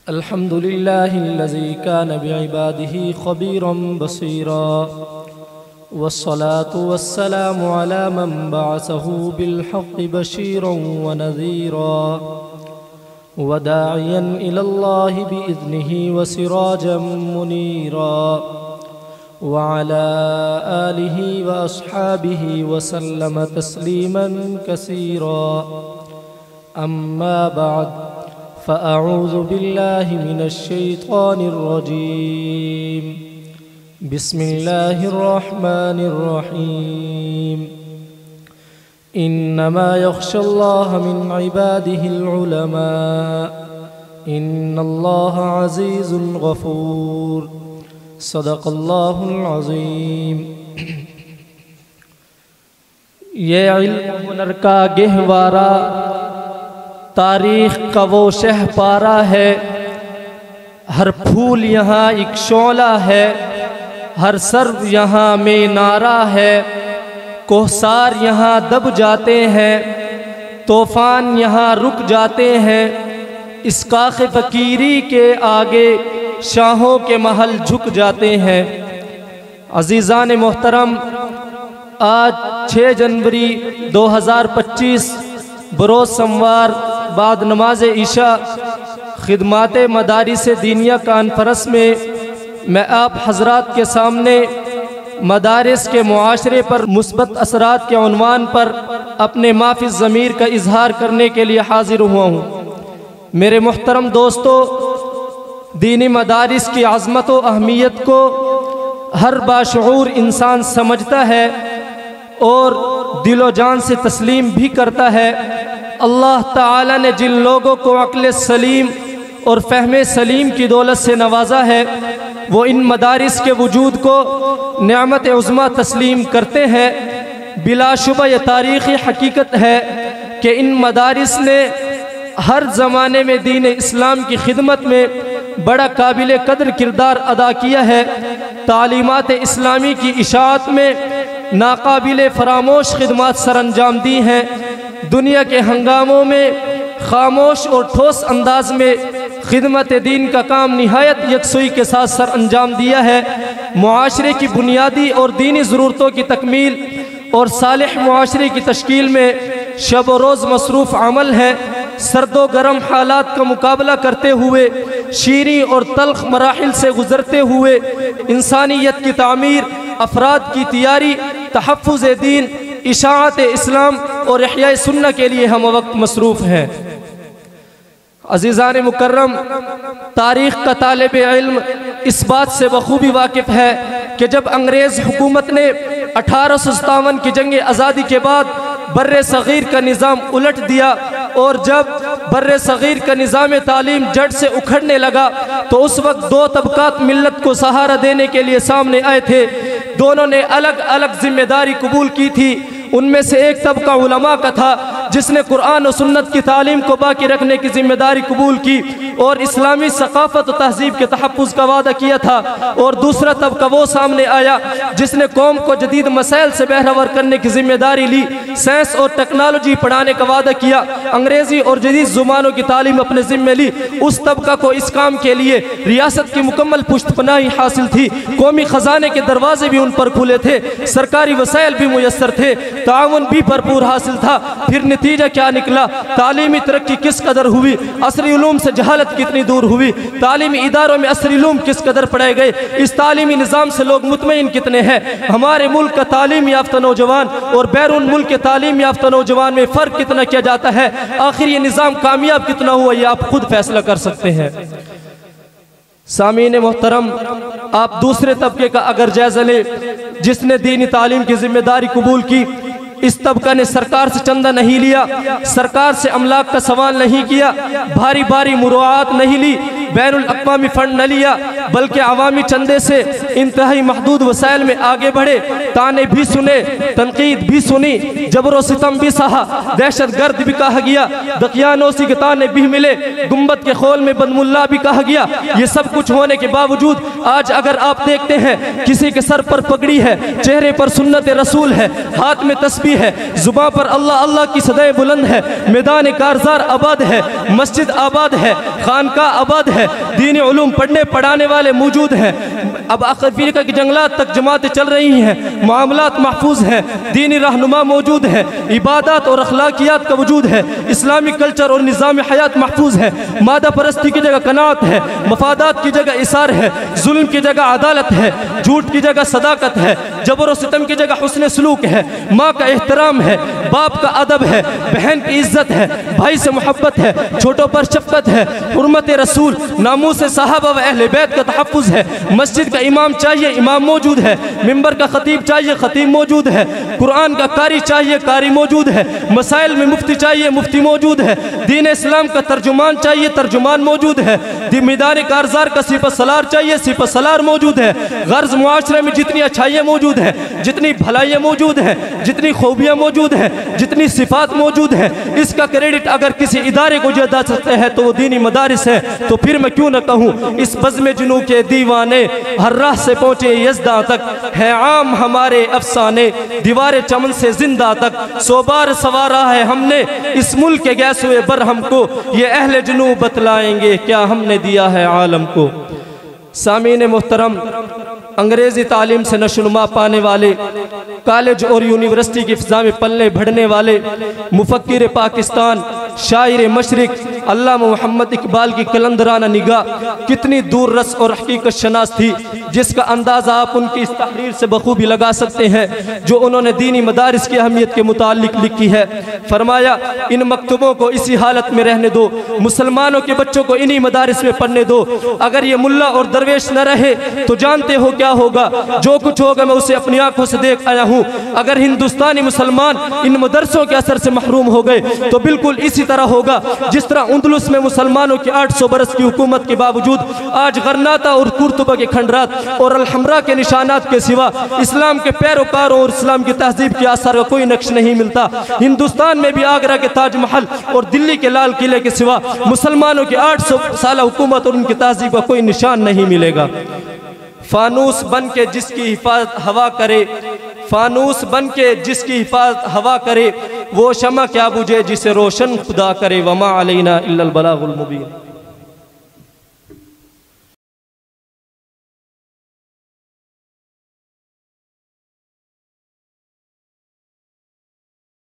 अल्हम्दुलिल्लाहिल्लज़ी कान बिइबादिही ख़बीरन बसीरा वस्सलातु वस्सलामु अला मन बअसहु बिलहक़्क़ि बशीरन व नज़ीरा व दाइयन इलल्लाहि बिइज़्निही व सिराजन मुनीरा व अला आलिही व अस्हाबिही व सल्लम तस्लीमन कसीरा। अम्मा बाद फ़अऊज़ु बिल्लाहि मिनश्शैतानिर्रजीम। बिस्मिल्लाहिर्रहमानिर्रहीम। इन्नमा यख्शल्लाह मिन इबादिहिल उलमा इन्नल्लाह अज़ीज़ुन गफ़ूर। सदक़ल्लाहुल अज़ीम। ये इल्म हुनर का गहवारा तारीख़ का वो शहपारा है। हर फूल यहाँ एक शोला है, हर सर्व यहाँ में नारा है। कोहसार यहाँ दब जाते हैं, तूफ़ान यहाँ रुक जाते हैं। इस काख़ फ़कीरी के आगे शाहों के महल झुक जाते हैं। अज़ीज़ान मोहतरम, आज 6 जनवरी 2025 बरोज़ सोमवार बाद नमाज ईशा खिदमात मदारिस दीनिया कॉन्फ्रेंस में मैं आप हजरात के सामने मदारिस के मुआशरे पर मुस्बत असरात के उन्वान पर अपने माफ़ी ज़मीर का इजहार करने के लिए हाजिर हुआ हूँ। मेरे मुहतरम दोस्तों, दीनी मदारिस की अज़मत व अहमियत को हर बाशऊर इंसान समझता है और दिलो जान से तस्लीम भी करता है। अल्लाह ताला ने जिन लोगों को अक्ल सलीम और फ़हम सलीम की दौलत से नवाजा है, वो इन मदारिस के वजूद को नेमत उज़्मा तस्लीम करते हैं। बिलाशुबा यह तारीख़ी हकीकत है कि इन मदारिस ने हर ज़माने में दीन इस्लाम की खिदमत में बड़ा काबिल कदर किरदार अदा किया है। तालीमात इस्लामी की इशाअत में नाकाबिल फरामोश खिदमत सरअंजाम दी हैं। दुनिया के हंगामों में खामोश और ठोस अंदाज में खिदमत दीन का काम निहायत यकसुई के साथ सर अंजाम दिया है। मुआशरे की बुनियादी और दीनी ज़रूरतों की तकमील और सालिह मुआशरे की तश्कील में शब व रोज़ मसरूफ़ अमल है। सर्दो गर्म हालात का मुकाबला करते हुए, शीरी और तल्ख मराहिल से गुज़रते हुए इंसानियत की तामीर, अफराद की तैयारी, तहफ़्फ़ुज़ दीन, इशाअत इस्लाम और इह्या सुन्नह के लिए हम वक्त मसरूफ़ हैं। अज़ीज़ान मुकर्रम, तारीख़ का तालिब इल्म इस बात से बखूबी वाकिफ़ है कि जब अंग्रेज़ हुकूमत ने 1857 की जंग आज़ादी के बाद बर्रे सग़ीर का निज़ाम उलट दिया और जब बर्रे सग़ीर का निज़ाम तालीम जड़ से उखड़ने लगा, तो उस वक्त 2 तबक़ात मिल्लत को सहारा देने के लिए सामने आए थे। दोनों ने अलग अलग जिम्मेदारी कबूल की थी। उनमें से एक तबका उलमा का था जिसने कुरान और सुन्नत की तालीम को बाकी रखने की जिम्मेदारी कबूल की और इस्लामी सकाफ़त और तहज़ीब के तहफ़्फ़ुज़ का वादा किया था। और दूसरा तबका वो सामने आया जिसने कौम को जदीद मसाइल से बहरावर करने की जिम्मेदारी ली, साइंस और टेक्नोलॉजी पढ़ाने का वादा किया, अंग्रेज़ी और जदीद ज़ुबानों की तालीम अपने ज़िम्मे ली। उस तबका को इस काम के लिए रियासत की मुकम्मल पुश्तपनाही हासिल थी। कौमी ख़जाने के दरवाजे भी उन पर खुले थे, सरकारी वसाइल भी मुयस्सर थे, ताउन भी भरपूर हासिल था। फिर नतीजा क्या निकला? तालीमी तरक्की किस कदर हुई, असरी उलूम से जहालत कितनी दूर हुई, तालीमी इदारों में असरी उलूम किस कदर पढ़ाए गए, इस तालीमी निज़ाम से लोग मुतमईन कितने हैं। हमारे मुल्क का तालीम याफ्ता नौजवान और बैरून मुल्क के तालीम याफ्ता नौजवान में फ़र्क कितना किया जाता है। आखिर ये निज़ाम कामयाब कितना हुआ, ये आप खुद फैसला कर सकते हैं। सामीन मोहतरम, आप दूसरे तबके का अगर जायज़ा लें जिसने दीनी तालीम की जिम्मेदारी कबूल की, इस तबका ने सरकार से चंदा नहीं लिया, सरकार से अमलाक का सवाल नहीं किया, भारी भारी मुरुआत नहीं ली, बैनुल अक़वामी फंड न लिया, बल्कि अवामी चंदे से इंतहाई महदूद वसाइल में आगे बढ़े। ताने भी सुने, तनकीद भी सुनी, जबर सितम भी सहा, दहशत गर्द भी कहा गया, दकियानोसी के ताने भी मिले, गुम्बद के खोल में बदमुल्ला भी कहा गया। ये सब कुछ होने के बावजूद आज अगर आप देखते हैं किसी के सर पर पगड़ी है, चेहरे पर सुन्नत रसूल है, हाथ में तस्बीह है, जुबान पर अल्लाह अल्लाह की सदाएं बुलंद है, मैदान कारजार आबाद है, मस्जिद आबाद है, खानकाह आबाद है, दीनी उलूम पढ़ने पढ़ाने वाले मौजूद हैं। अब अफ्रीका के जंगलात तक जमातें चल रही हैं, मामलात महफूज हैं, दीनी रहनुमा मौजूद है, इबादत और अखलाकियात का वजूद है, इस्लामी कल्चर और निज़ाम हयात महफूज है, मादा परस्ती की जगह कनात है, मफादात की जगह इसार है, जुल्म की जगह अदालत है, झूठ की जगह सदाकत है, जबर और सितम की जगह हुस्न सलूक है, माँ का एहतराम है, बाप का अदब है, बहन की इज्जत है, भाई से मोहब्बत है, छोटों पर शफ़क़त है, हुर्मत रसूल, नामूस सहाबा व अहले बैत का तहफ़्फ़ुज़ है। मस्जिद का इमाम चाहिए, इमाम मौजूद है, मिंबर का खतीब चाहिए, खतीब मौजूद है, कुरान का कारी चाहिए, कारी मौजूद है, मसाइल में मुफ्ती चाहिए, मुफ्ती मौजूद है, दीन इस्लाम का तर्जुमान चाहिए, तर्जुमान मौजूद है, मैदान कारजार का सिपह सलार चाहिए, सिपह सलार मौजूद है। गर्ज मुआशरे में जितनी अच्छाइयाँ मौजूद हैं, जितनी भलाइयाँ मौजूद हैं, जितनी खूबियाँ मौजूद हैं, जितनी सिफात मौजूद हैं, इसका क्रेडिट अगर किसी इदारे को दिया जा सकता है तो वो दीनी मदारिस है। तो फिर मैं क्यों न कहूँ, इस बज़्म जुनू के दीवाने हर राह से पहुँचे यज़दा तक, है आम हमारे अफसाने दीवारे चमन से जिंदा तक, सौ बार सवारा है हमने इस मुल्क के गैसुए बर हमको, ये अहले जुनू बतलाएंगे क्या हमने दिया है आलम को। सामीन मोहतरम, अंग्रेज़ी तालीम से नशोनुमा पाने वाले, कॉलेज और यूनिवर्सिटी की फ़िज़ा में पलने बढ़ने वाले मुफ़क्किर पाकिस्तान, शायर मशरिक़ अल्लामा मोहम्मद इकबाल की कलंदराना निगाह कितनी दूर रस और हकीकत शनास थी, जिसका अंदाज़ा आप उनकी इस तहरीर से बखूबी लगा सकते हैं जो उन्होंने दीनी मदारिस की अहमियत के मुतालिक लिखी है। फरमाया, इन मकतूबों को इसी हालत में रहने दो, मुसलमानों के बच्चों को इन्हीं मदारिस में पढ़ने दो। अगर ये मुल्ला और दरवेश न रहे तो जानते हो क्या होगा, जो कुछ होगा मैं उसे अपनी आंखों से देख आया हूँ। अगर हिंदुस्तानी मुसलमान इन मदरसों के असर से महरूम हो गए तो बिल्कुल इसी तरह होगा जिस तरह उंदलुस में मुसलमानों की 800 बरस की हुकूमत के बावजूद आज गरनाता और कुर्तुबा के खंडरात और अलहमरा के निशानात के सिवा इस्लाम के पैरोकारों और इस्लाम की तहजीब के आसार का कोई नक्श नहीं मिलता। हिंदुस्तान में भी आगरा के ताजमहल और दिल्ली के लाल किले के सिवा मुसलमानों की 800 साल हुकूमत और उनकी तहजीब का कोई निशान नहीं मिलेगा। फानूस बन के जिसकी हिफाजत हवा करे, फानूस बन के जिसकी हिफाजत हवा करे, वो शमा क्या बुझे जिसे रोशन खुदा करे। वमा अलैना इल्लल बलागुल मुबीन।